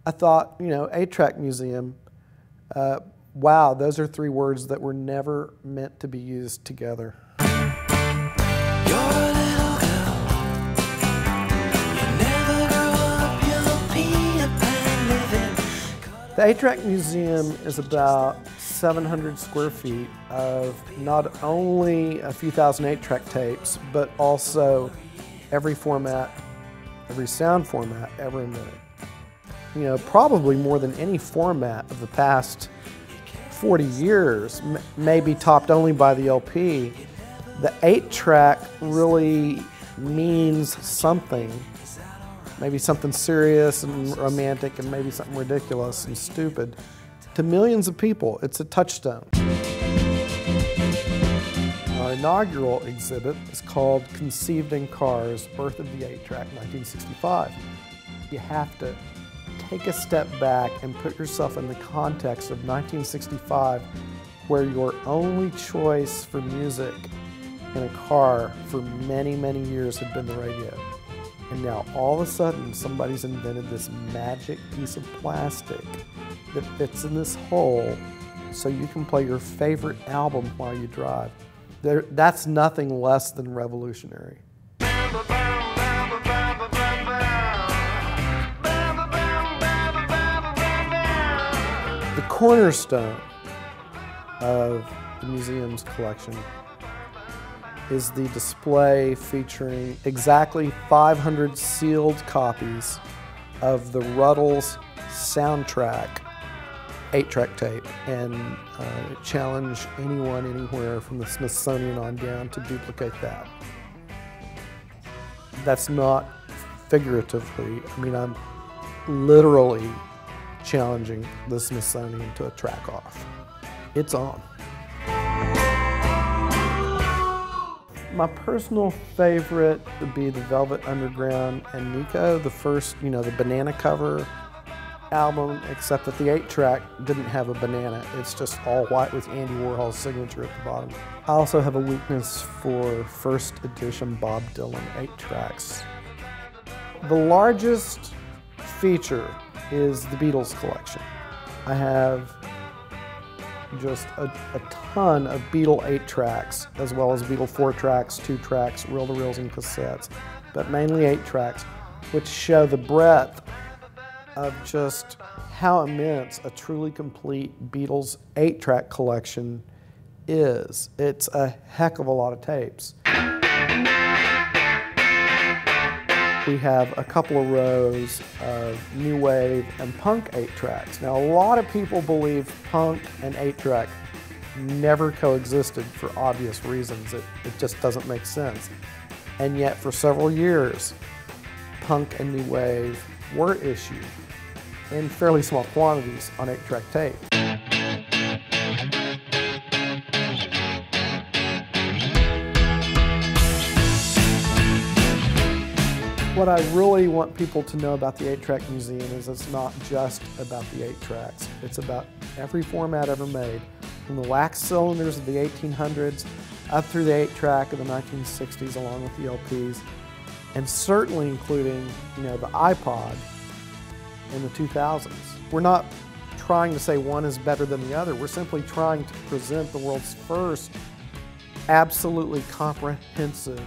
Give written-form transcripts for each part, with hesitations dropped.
I thought, you know, 8-Track Museum, wow, those are three words that were never meant to be used together. The 8-Track Museum is about 700 square feet of not only a few thousand 8-track tapes, but also every format, every sound format ever invented. You know, probably more than any format of the past 40 years, maybe topped only by the LP. The 8-track really means something. Maybe something serious and romantic, and maybe something ridiculous and stupid. To millions of people, it's a touchstone. Our inaugural exhibit is called Conceived in Cars, Birth of the 8-Track, 1965. You have to take a step back and put yourself in the context of 1965, where your only choice for music in a car for many, many years had been the radio. And now all of a sudden somebody's invented this magic piece of plastic that fits in this hole so you can play your favorite album while you drive. That's nothing less than revolutionary. The cornerstone of the museum's collection is the display featuring exactly 500 sealed copies of the Ruddles soundtrack 8-track tape, and challenge anyone anywhere from the Smithsonian on down to duplicate that. That's not figuratively, I mean, I'm literally challenging the Smithsonian to a track off. It's on. My personal favorite would be the Velvet Underground and Nico, the first, you know, the banana cover album, except that the 8-track didn't have a banana. It's just all white with Andy Warhol's signature at the bottom. I also have a weakness for first edition Bob Dylan 8-tracks. The largest feature is the Beatles collection. I have just a ton of Beatle 8-tracks, as well as Beatle 4-tracks, 2-tracks, reel-to-reels and cassettes, but mainly 8-tracks, which show the breadth of just how immense a truly complete Beatles 8-track collection is. It's a heck of a lot of tapes. We have a couple of rows of new wave and punk 8-tracks. Now, a lot of people believe punk and 8-track never coexisted for obvious reasons. It just doesn't make sense. And yet, for several years, punk and new wave were issued in fairly small quantities on 8-track tape. What I really want people to know about the 8-Track Museum is it's not just about the 8-tracks. It's about every format ever made, from the wax cylinders of the 1800s up through the 8-track of the 1960s, along with the LPs, and certainly including, you know, the iPod in the 2000s. We're not trying to say one is better than the other. We're simply trying to present the world's first absolutely comprehensive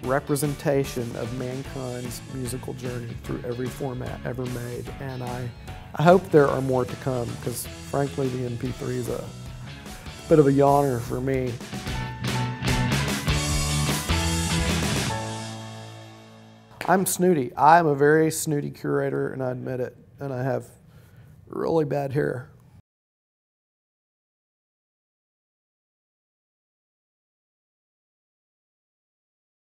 representation of mankind's musical journey through every format ever made. And I hope there are more to come, because frankly the MP3 is a bit of a yawner for me. I'm snooty. I'm a very snooty curator, and I admit it. And I have really bad hair.